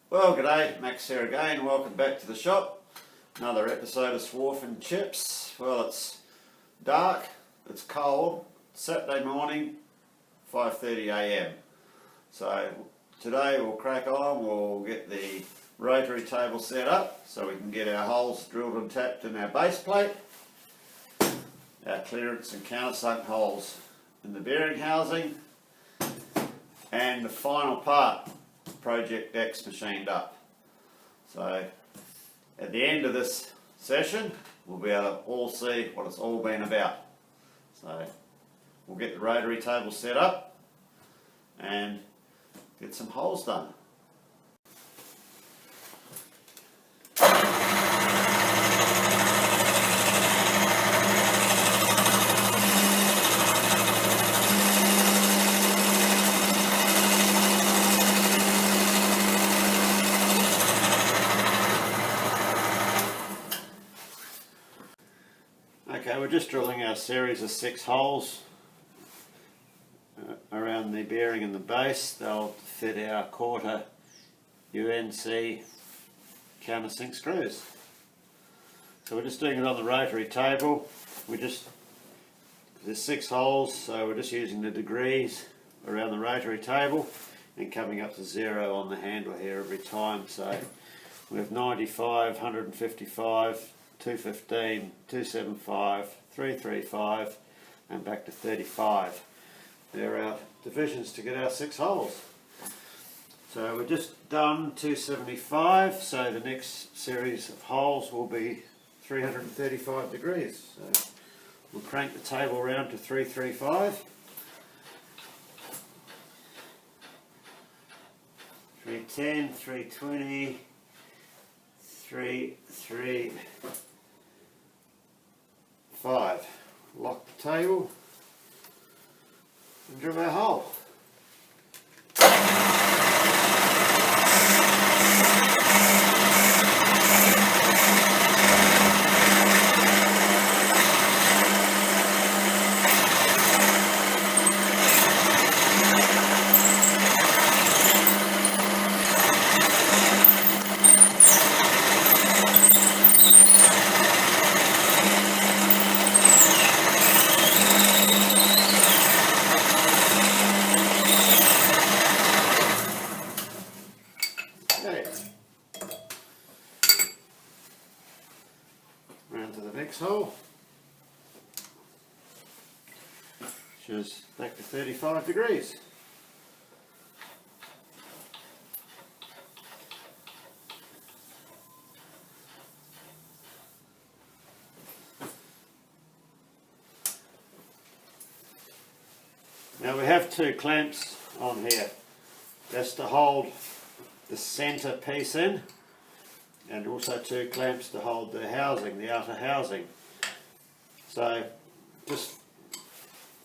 Well, g'day, Max here again. Welcome back to the shop. Another episode of Swarf Chips. Well, it's dark, it's cold, Saturday morning, 5:30 a.m. So today we'll crack on, we'll get the rotary table set up so we can get our holes drilled and tapped in our base plate, our clearance and countersunk holes in the bearing housing, and the final part, Project X, machined up. So at the end of this session we'll be able to all see what it's all been about. So we'll get the rotary table set up and get some holes done. Okay, we're just drilling our series of 6 holes around the bearing and the base. They'll fit our quarter UNC countersink screws. So we're just doing it on the rotary table. There's 6 holes, so we're just using the degrees around the rotary table and coming up to 0 on the handle here every time. So we have 95, 155, 215, 275, 335 and back to 35. They're our divisions to get our 6 holes. So we're just done 275, so the next series of holes will be 335 degrees. So we'll crank the table round to 335. 310, 320, 335. Lock the table and drill our hole. Round to the next hole, which is back to 35 degrees. Now we have 2 clamps on here. That's to hold the centre piece in, and also 2 clamps to hold the housing, the outer housing. So just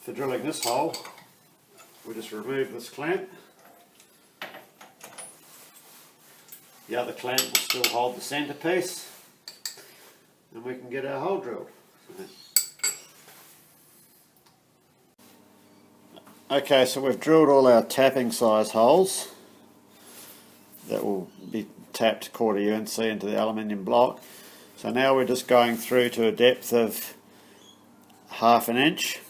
for drilling this hole, we just remove this clamp. The other clamp will still hold the centre piece, and we can get our hole drilled. Okay, so we've drilled all our tapping size holes that will be tapped quarter UNC into the aluminium block. So now we're just going through to a depth of 1/2 inch,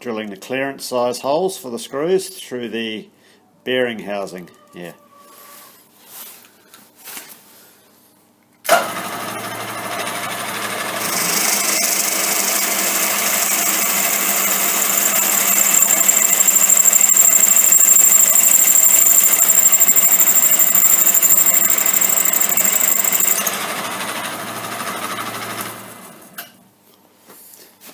drilling the clearance size holes for the screws through the bearing housing here.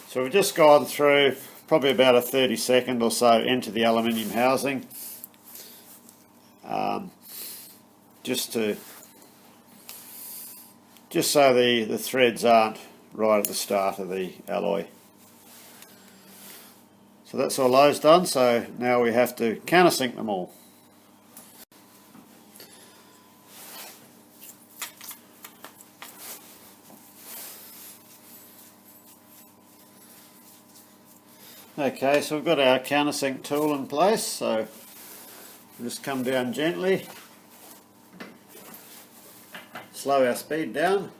So we've just gone through probably about a 30-second or so into the aluminium housing, just so the threads aren't right at the start of the alloy. So that's all those done, so now we have to countersink them all. Okay, so we've got our countersink tool in place, so we'll just come down gently, slow our speed down.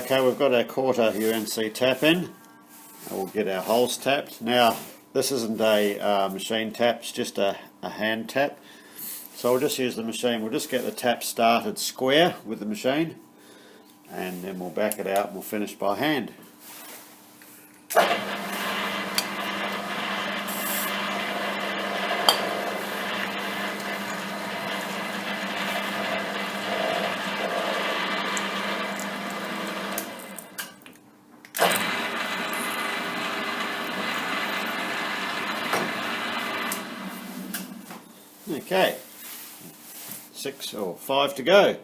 Okay, we've got our quarter UNC tap in. We'll get our holes tapped. Now, this isn't a machine tap, it's just a hand tap. So we'll just use the machine. We'll just get the tap started square with the machine, and then we'll back it out and we'll finish by hand. Okay, 6 or 5 to go.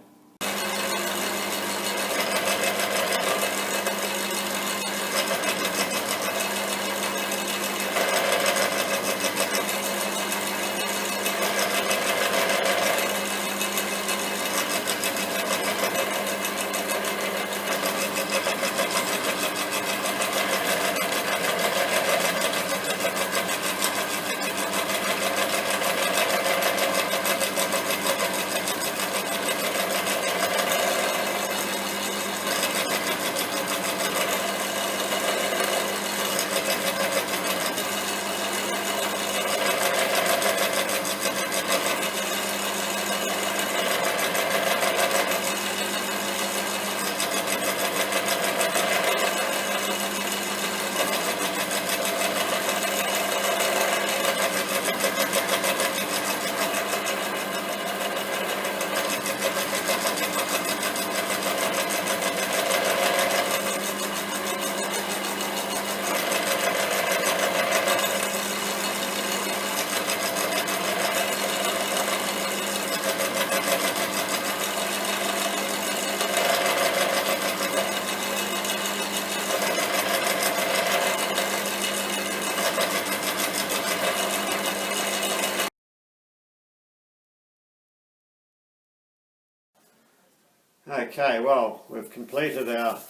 Okay, well, we've completed our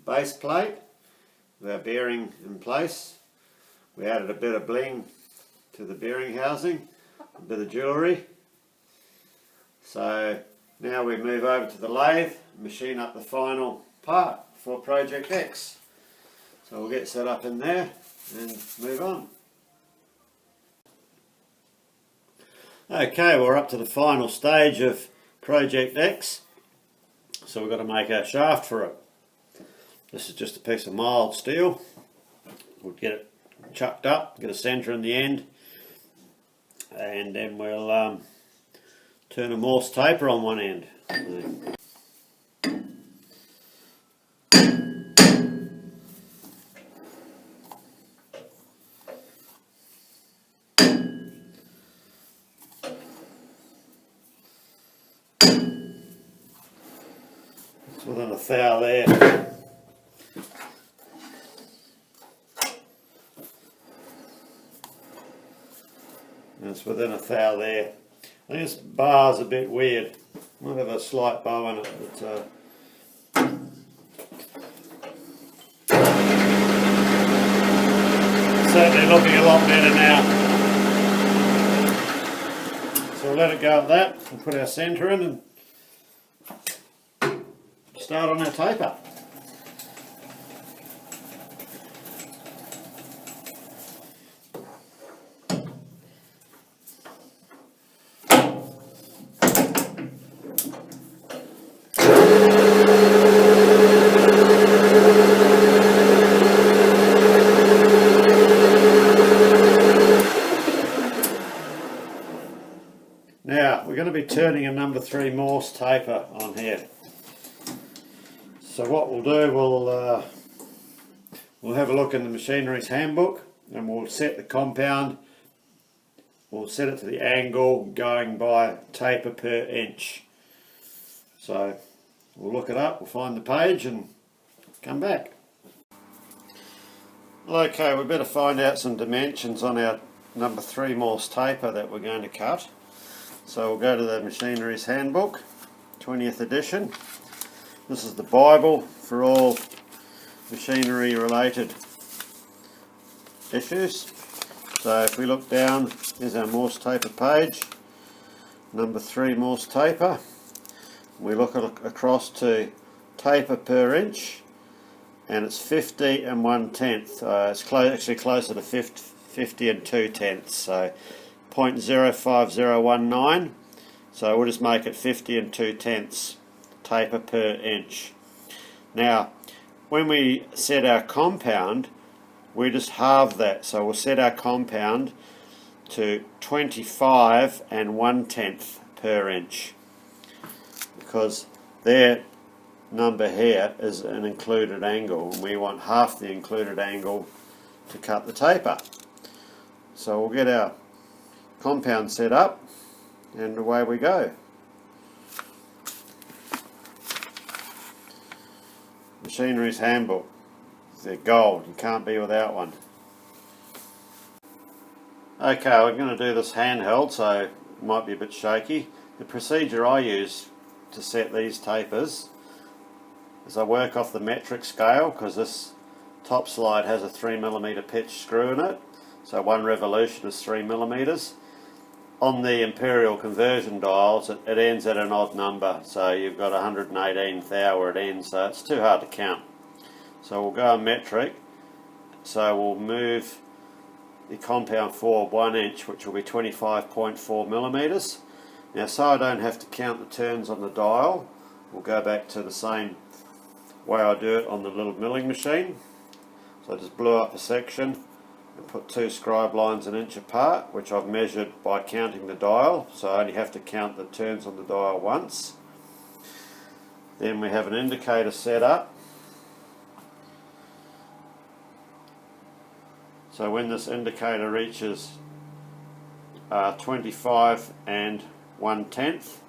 base plate with our bearing in place. We added a bit of bling to the bearing housing, a bit of jewellery. So now we move over to the lathe, machine up the final part for Project X. So we'll get set up in there and move on. Okay, we're up to the final stage of Project X. So we've got to make our shaft for it. This is just a piece of mild steel. We'll get it chucked up, get a centre in the end, and then we'll turn a Morse taper on one end. Within a thou there. And it's within a thou there. I think this bar's a bit weird. Might have a slight bow in it, but certainly looking a lot better now. So we'll let it go at that. We'll put our centre in and start on our taper. Now we're going to be turning a number 3 Morse taper on here. So what we'll do, we'll have a look in the machinery's handbook and we'll set the compound, we'll set it to the angle going by taper per inch. So we'll look it up, we'll find the page and come back. Okay, we better find out some dimensions on our number 3 Morse taper that we're going to cut. So we'll go to the Machinery's Handbook, 20th edition. This is the Bible for all machinery related issues. So if we look down, here's our Morse taper page, number 3 Morse taper. We look across to taper per inch, and it's 50 and 1/10. It's actually closer to 50 and 2/10, so 0.05019. So we'll just make it 50 and 2/10 taper per inch. Now, when we set our compound, we just halve that. So we'll set our compound to 25 and 1/10 per inch, because their number here is an included angle, and we want half the included angle to cut the taper. So we'll get our compound set up and away we go. Machinery's Handbook. They're gold, you can't be without one. Okay, we're going to do this handheld, so it might be a bit shaky. The procedure I use to set these tapers is I work off the metric scale, because this top slide has a 3mm pitch screw in it, so one revolution is 3mm. On the imperial conversion dials it ends at an odd number, so you've got 118th hour it ends, so it's too hard to count. So we'll go metric, so we'll move the compound forward 1 inch, which will be 25.4mm. Now, so I don't have to count the turns on the dial, we'll go back to the same way I do it on the little milling machine. So I just blew up a section and put 2 scribe lines an inch apart, which I've measured by counting the dial, so I only have to count the turns on the dial once. Then we have an indicator set up. So when this indicator reaches 25 and 1/10,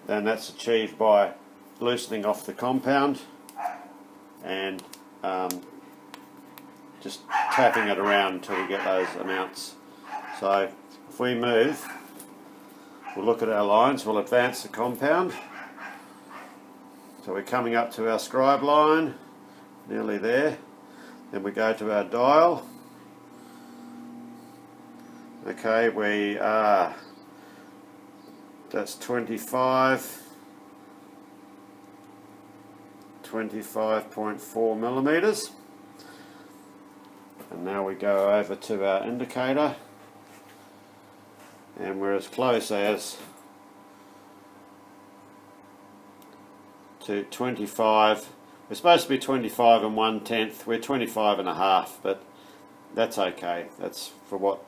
then that's achieved by loosening off the compound and just tapping it around until we get those amounts. So if we move, we'll look at our lines, we'll advance the compound. So we're coming up to our scribe line, nearly there. Then we go to our dial. Okay, we are, that's 25.4mm. And now we go over to our indicator, and we're as close as to 25. We're supposed to be 25 and 1/10. We're 25 and a half, but that's okay. That's for what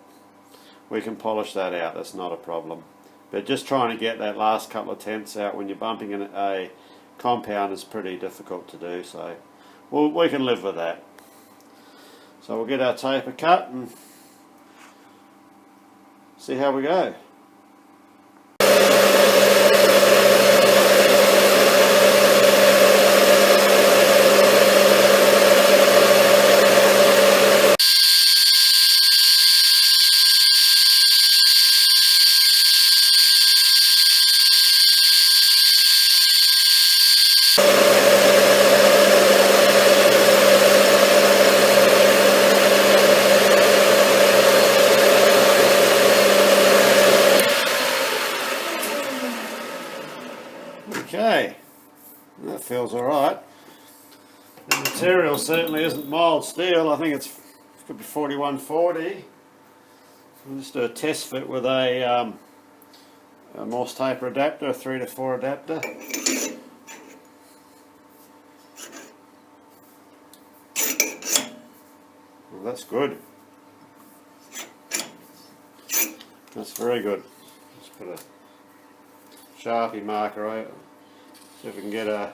we can polish that out. That's not a problem. But just trying to get that last couple of tenths out when you're bumping in a compound is pretty difficult to do. So we can live with that. So we'll get our taper cut and see how we go. Okay, that feels alright. The material certainly isn't mild steel. I think it could be 4140. I'll just do a test fit with a Morse taper adapter, a 3 to 4 adapter. Well, that's good. That's very good. Just put a Sharpie marker over. See if we can get an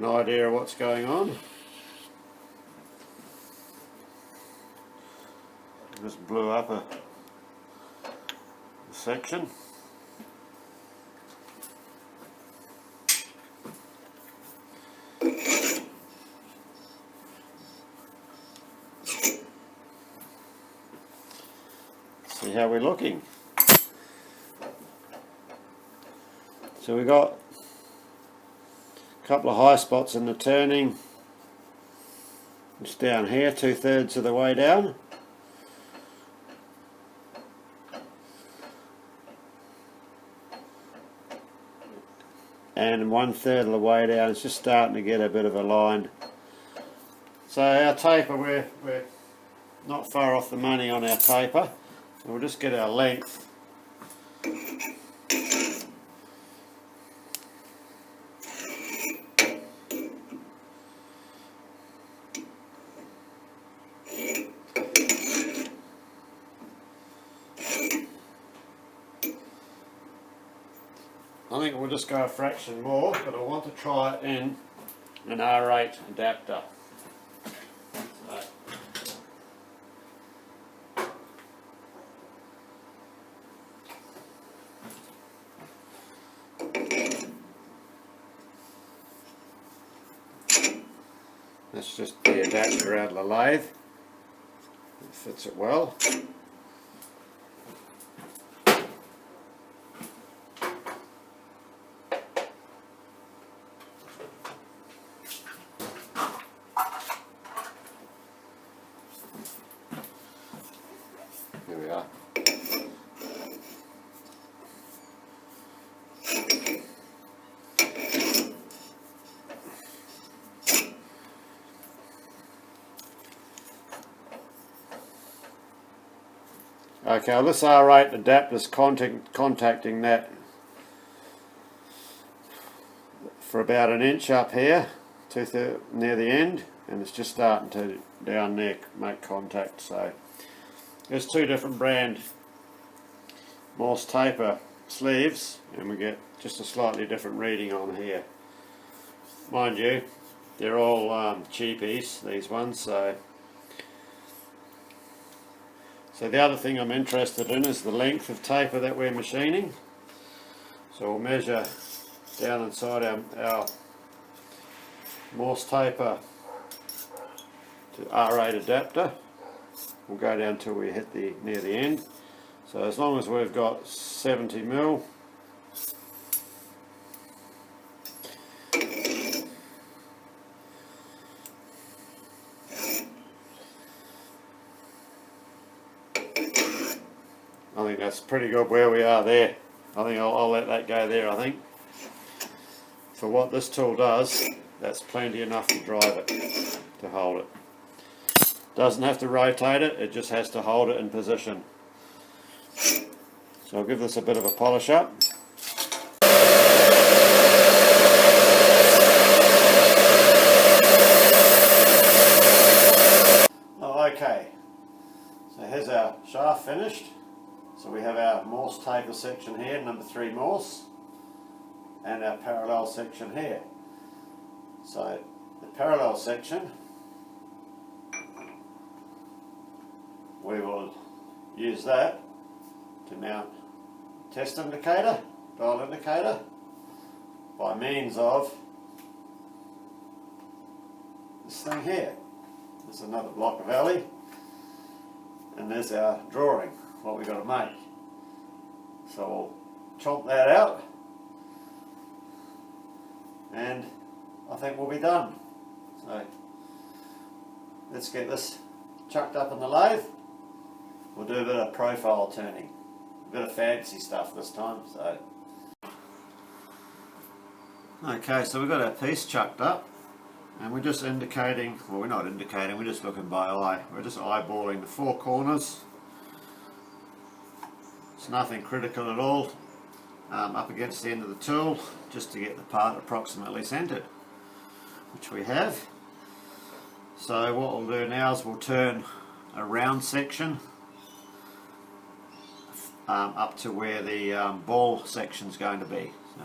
idea of what's going on. Just blew up a section. how we're looking. So we got a couple of high spots in the turning. It's down here, 2/3 of the way down. And 1/3 of the way down, it's just starting to get a bit of a line. So our taper, we're not far off the money on our taper. So we'll just get our length. I think we'll just go a fraction more, but I want to try it in an R8 adapter. So. That's just the adapter out of the lathe. It fits it well. Here we are. Okay, well, this R8 adapter's contacting that for about an inch up here, near the end, and it's just starting to down there make contact. So there's two different brand Morse taper sleeves, and we get just a slightly different reading on here. Mind you, they're all cheapies, these ones. So the other thing I'm interested in is the length of taper that we're machining. So we'll measure down inside our Morse taper to R8 adapter. We'll go down till we hit near the end. So as long as we've got 70 mil, I think that's pretty good where we are there. I think I'll let that go there, I think. For what this tool does, that's plenty enough to drive it, to hold it. Doesn't have to rotate it, it just has to hold it in position. So I'll give this a bit of a polish up. Oh, okay, so here's our shaft finished. So we have our Morse taper section here, number 3 Morse, and our parallel section here. So the parallel section, we will use that to mount test indicator, dial indicator, by means of this thing here. There's another block of alley, and there's our drawing, what we've got to make. So we'll chomp that out, and I think we'll be done. So let's get this chucked up in the lathe. We'll do a bit of profile turning, a bit of fancy stuff this time. So okay, so we've got our piece chucked up, and we're just indicating, well, we're not indicating, we're just looking by eye. We're just eyeballing the 4 corners. It's nothing critical at all, up against the end of the tool, just to get the part approximately centered, which we have. So what we'll do now is we'll turn a round section up to where the ball section is going to be. So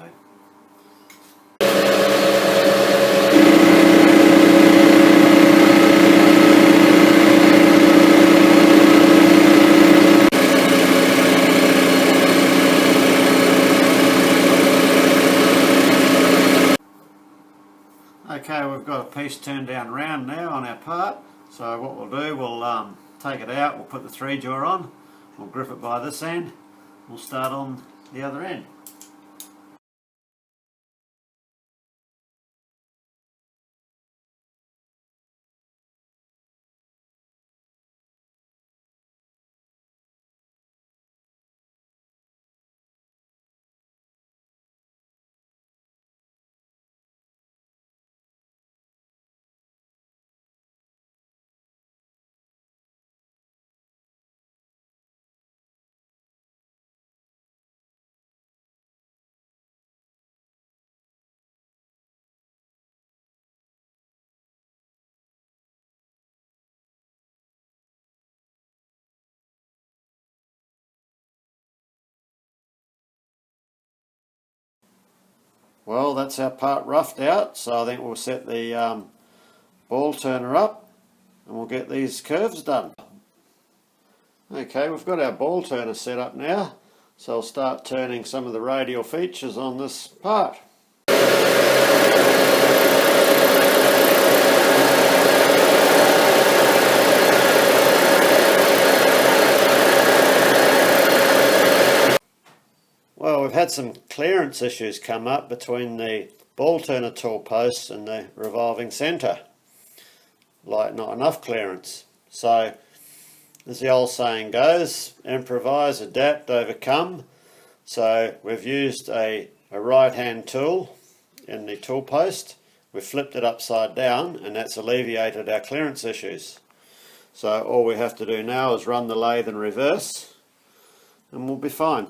okay, we've got a piece turned down round now on our part. So what we'll do, we'll take it out, we'll put the 3 jaw on, We'll grip it by this end, we'll start on the other end. Well, that's our part roughed out, so I think we'll set the ball turner up and we'll get these curves done. Okay, we've got our ball turner set up now, so I'll start turning some of the radial features on this part. Well, we've had some clearance issues come up between the ball turner tool posts and the revolving centre. Like not enough clearance. So, as the old saying goes, improvise, adapt, overcome. So we've used a right hand tool in the tool post. We've flipped it upside down and that's alleviated our clearance issues. So all we have to do now is run the lathe in reverse and we'll be fine.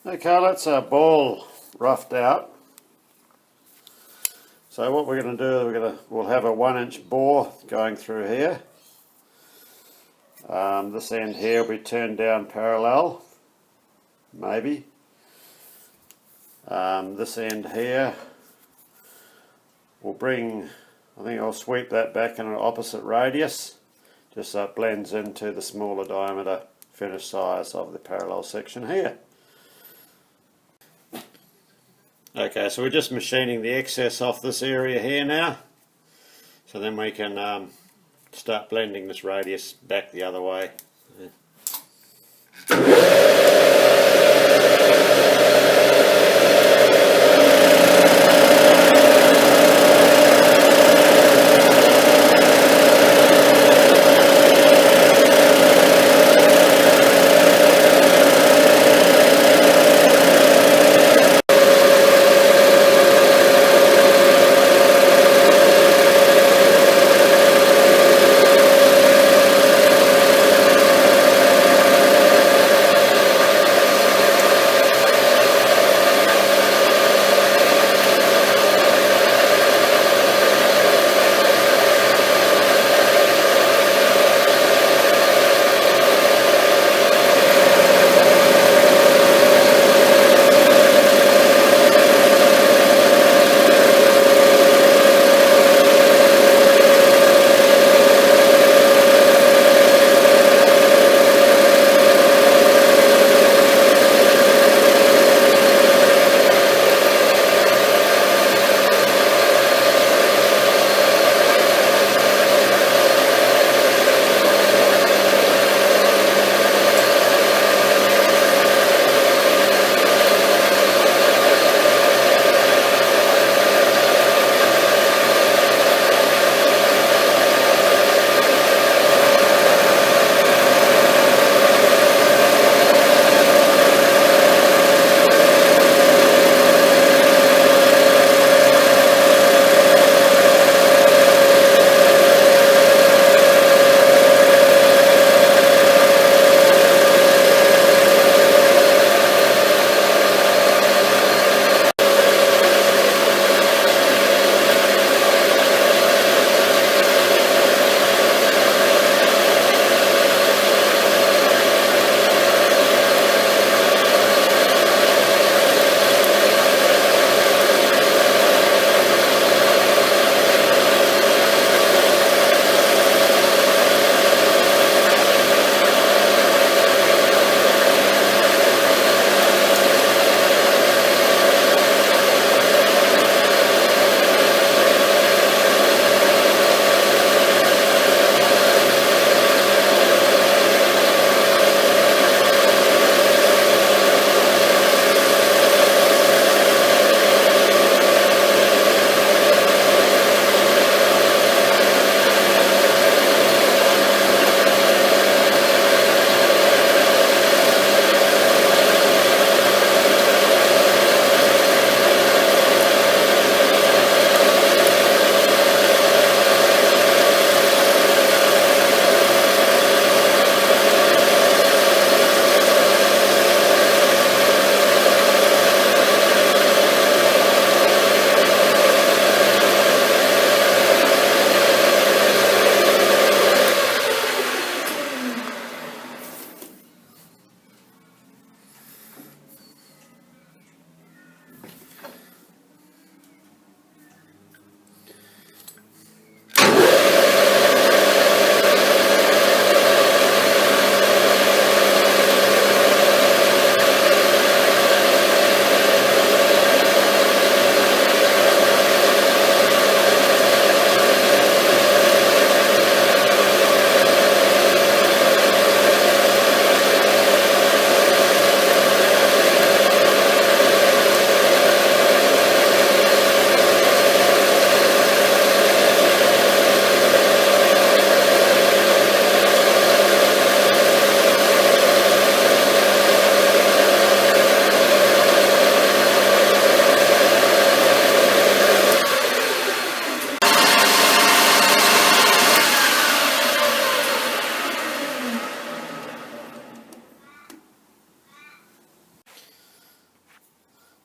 Okay, that's our ball roughed out. So what we're going to do, we'll have a 1-inch bore going through here. This end here will be turned down parallel, maybe. This end here will bring, I think I'll sweep that back in an opposite radius, just so it blends into the smaller diameter finished size of the parallel section here. Okay, so we're just machining the excess off this area here now, so then we can start blending this radius back the other way.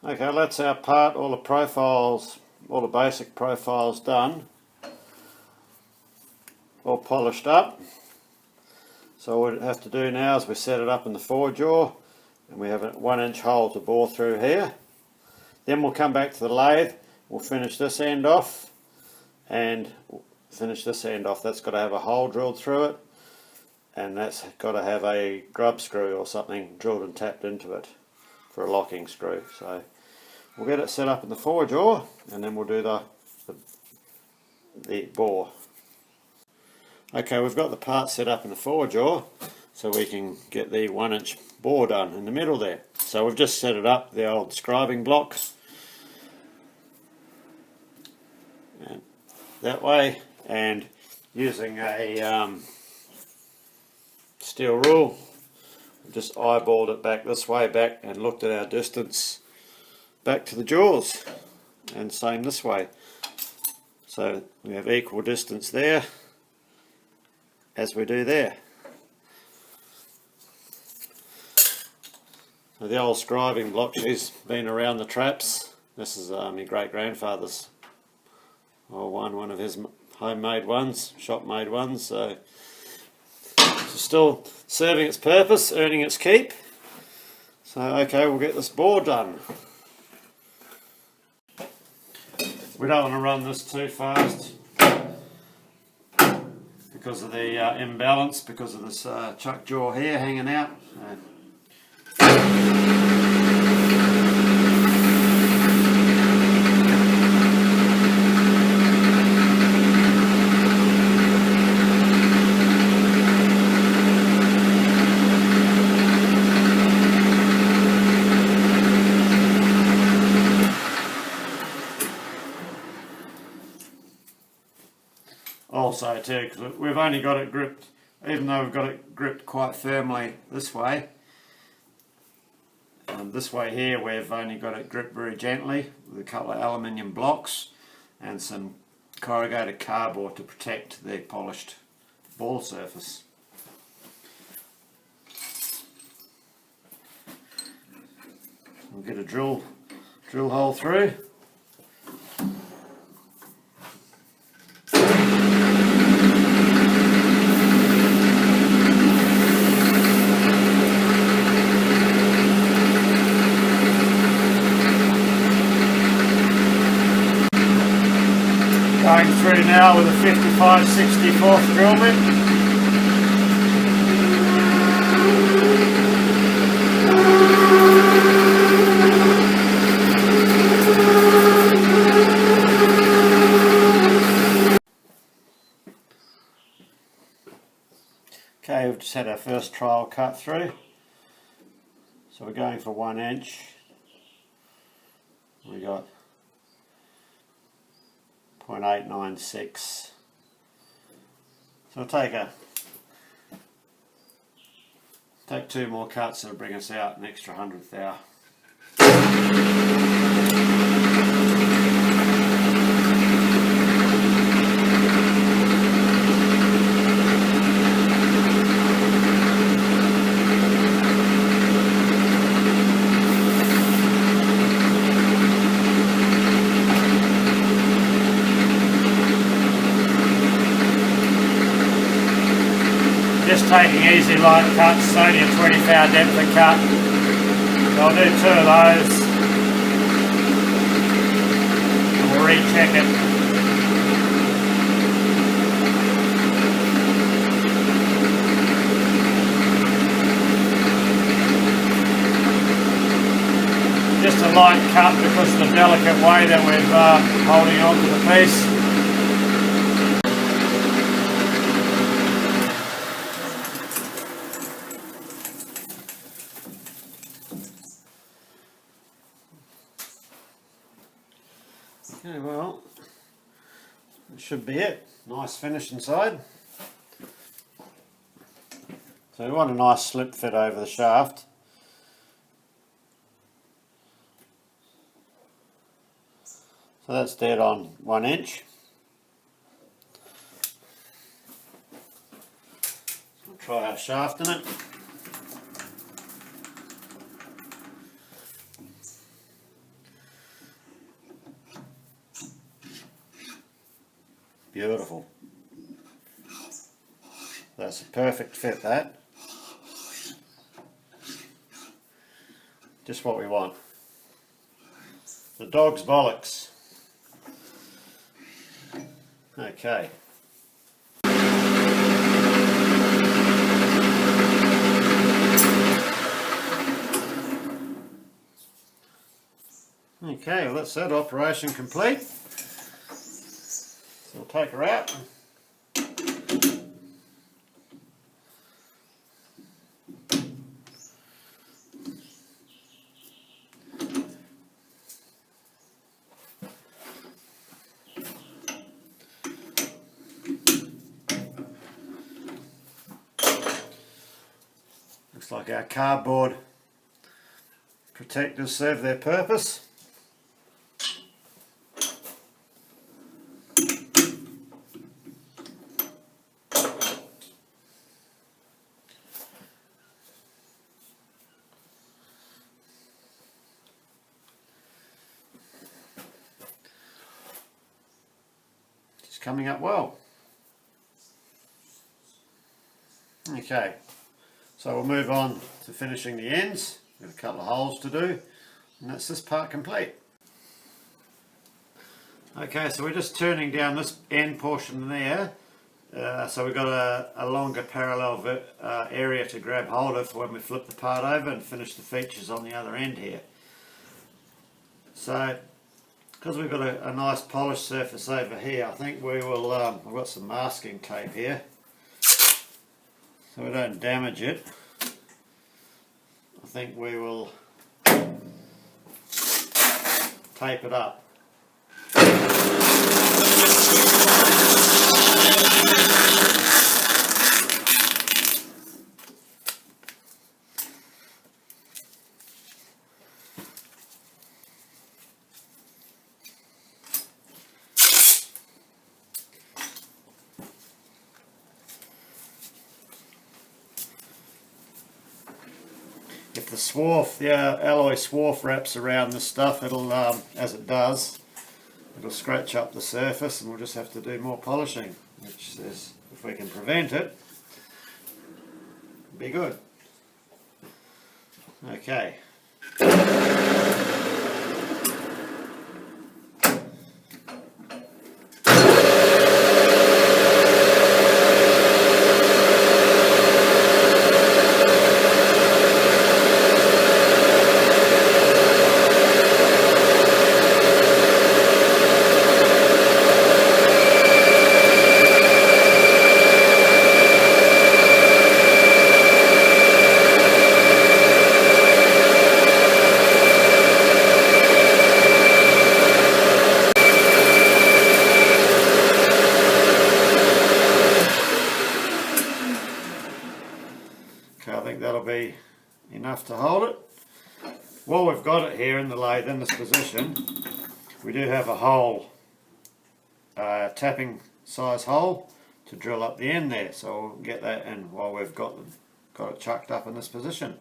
Okay, that's our part, all the profiles, all the basic profiles done, all polished up. So what we have to do now is we set it up in the 4-jaw, and we have a 1-inch hole to bore through here. Then we'll come back to the lathe, we'll finish this end off, and finish this end off. That's got to have a hole drilled through it, and that's got to have a grub screw or something drilled and tapped into it for a locking screw. So we'll get it set up in the 4-jaw, and then we'll do the bore. Okay, we've got the part set up in the 4-jaw, so we can get the 1-inch bore done in the middle there. So we've just set it up, the old scribing block, and that way, and using a steel rule, just eyeballed it back this way back and looked at our distance back to the jaws, and same this way. So we have equal distance there as we do there. So the old scribing block, she's been around the traps. This is my great grandfather's, or one of his homemade ones, shop made ones. So it's still serving its purpose, earning its keep. So okay, we'll get this bore done. We don't want to run this too fast because of the imbalance, because of this chuck jaw here hanging out. Also too, because we've only got it gripped, even though we've got it gripped quite firmly this way, this way here we've only got it gripped very gently with a couple of aluminium blocks and some corrugated cardboard to protect the polished ball surface. We'll get a drill hole through. Going through now with a 55/64 drill bit. Okay, we've just had our first trial cut through. So we're going for 1 inch. We got 0.896. So we'll take 2 more cuts, that'll bring us out an extra 100th hour. Just taking easy light cuts, it's only a 20th depth of cut. So I'll do 2 of those and we'll recheck it. Just a light cut because of the delicate way that we're holding on to the piece. Okay, well, that should be it. Nice finish inside. So we want a nice slip fit over the shaft. So that's dead on 1 inch. We'll try our shaft in it. Beautiful. That's a perfect fit, that. Just what we want. The dog's bollocks. Okay. Okay, well that's that, operation complete. So we'll take her out. Looks like our cardboard protectors serve their purpose. It's coming up well. Okay, so we'll move on to finishing the ends. Got a couple of holes to do, and that's this part complete. Okay, so we're just turning down this end portion there, so we've got a longer parallel area to grab hold of when we flip the part over and finish the features on the other end here. So, because we've got a nice polished surface over here, I think we will, I've got some masking tape here, so we don't damage it. I think we will tape it up. If the swarf, the alloy swarf wraps around this stuff, it'll, as it does, it'll scratch up the surface, and we'll just have to do more polishing, which is, if we can prevent it, it'll be good. Okay. I think that'll be enough to hold it. While we've got it here in the lathe in this position, we do have a hole, tapping size hole to drill up the end there, so we'll get that in while we've got it chucked up in this position.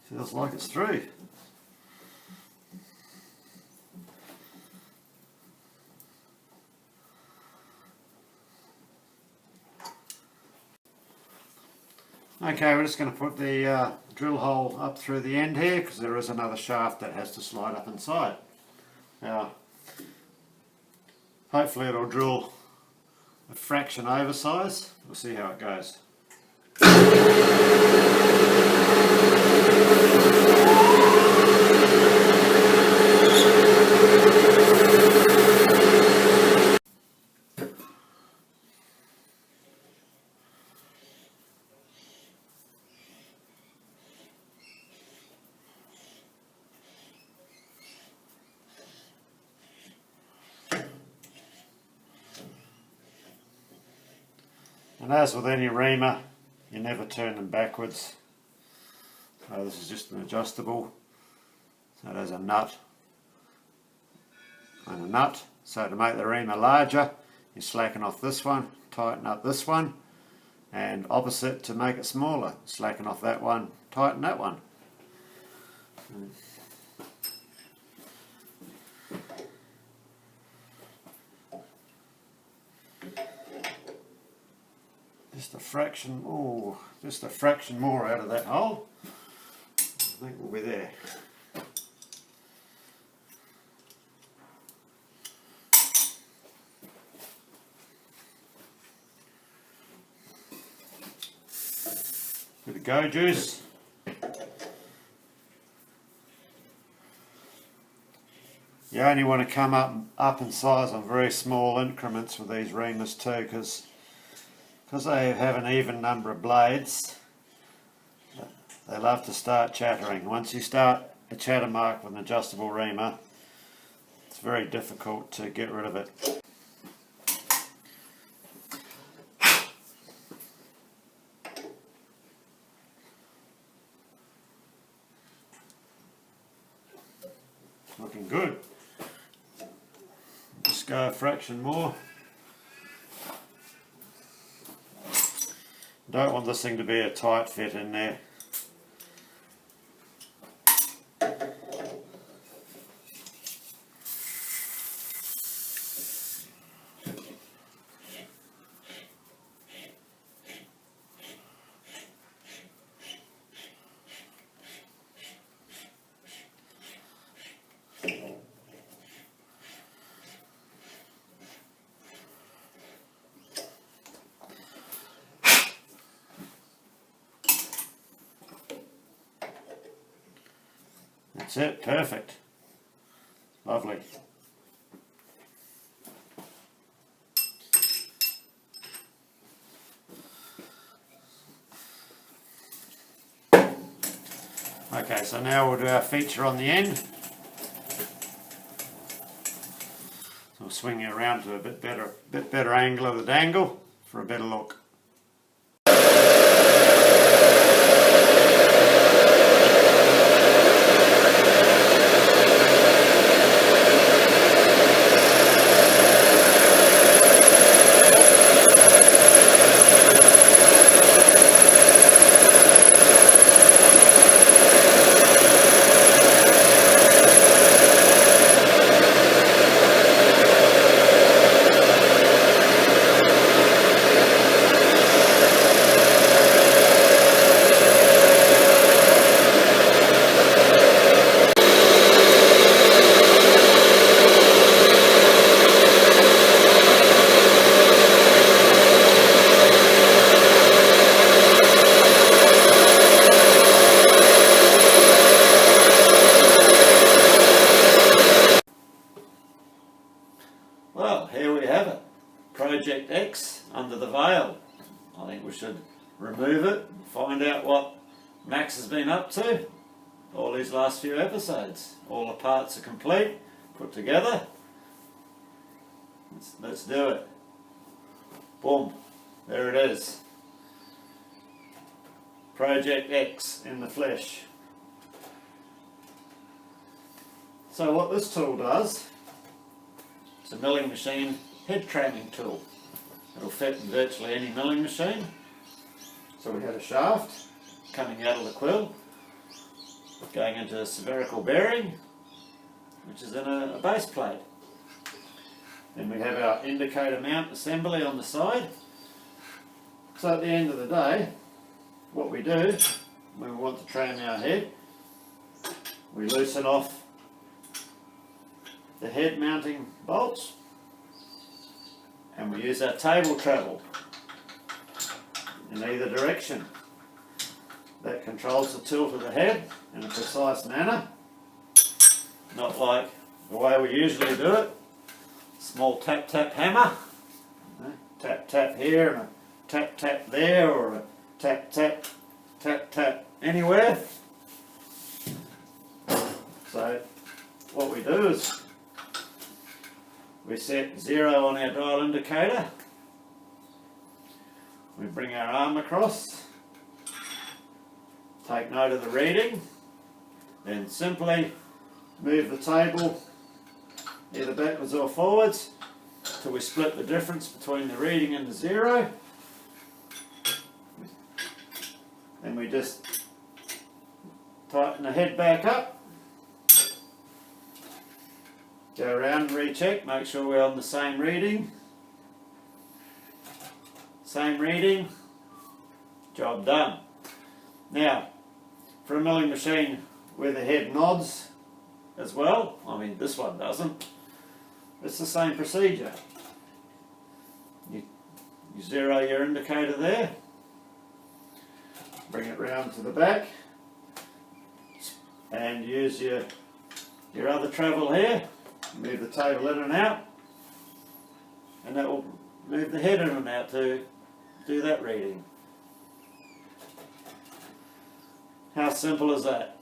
Feels like it's through. Okay, we're just going to put the drill hole up through the end here, because there is another shaft that has to slide up inside. Now, hopefully it'll drill a fraction oversize. We'll see how it goes. And as with any reamer, you never turn them backwards. So this is just an adjustable. So there's a nut and a nut. So to make the reamer larger, you slacken off this one, tighten up this one, and opposite to make it smaller. Slacken off that one, tighten that one. Just a fraction more out of that hole. I think we'll be there. Bit of go juice. You only want to come up in size on very small increments with these reamers too, because they have an even number of blades. They love to start chattering. Once you start a chatter mark with an adjustable reamer, it's very difficult to get rid of it. Looking good. Just go a fraction more. Don't want this thing to be a tight fit in there. That's it, perfect. Lovely. Okay, so now we'll do our feature on the end. So we'll swing it around to a bit better angle of the dangle for a better look. Well, here we have it. Project X under the veil. I think we should remove it and find out what Max has been up to all these last few episodes. All the parts are complete, put together. Let's do it. Boom. There it is. Project X in the flesh. So what this tool does, it's a milling machine head cramming tool. It'll fit in virtually any milling machine. So we had a shaft coming out of the quill, going into a spherical bearing, which is in a base plate. Then we have our indicator mount assembly on the side. So at the end of the day, what we do when we want to tram our head, we loosen off the head mounting bolts and we use our table travel in either direction. That controls the tilt of the head in a precise manner, not like the way we usually do it. Small tap tap hammer, tap tap here and a tap tap there, or a tap tap tap tap anywhere. So what we do is we set 0 on our dial indicator, we bring our arm across, take note of the reading, then simply move the table either backwards or forwards till we split the difference between the reading and the zero. Then we just tighten the head back up, go around and recheck, make sure we're on the same reading. Same reading, job done. Now, for a milling machine where the head nods as well, I mean this one doesn't, it's the same procedure. You zero your indicator there, bring it round to the back, and use your other travel here, move the table in and out, and that will move the head in and out to do that reading. How simple is that?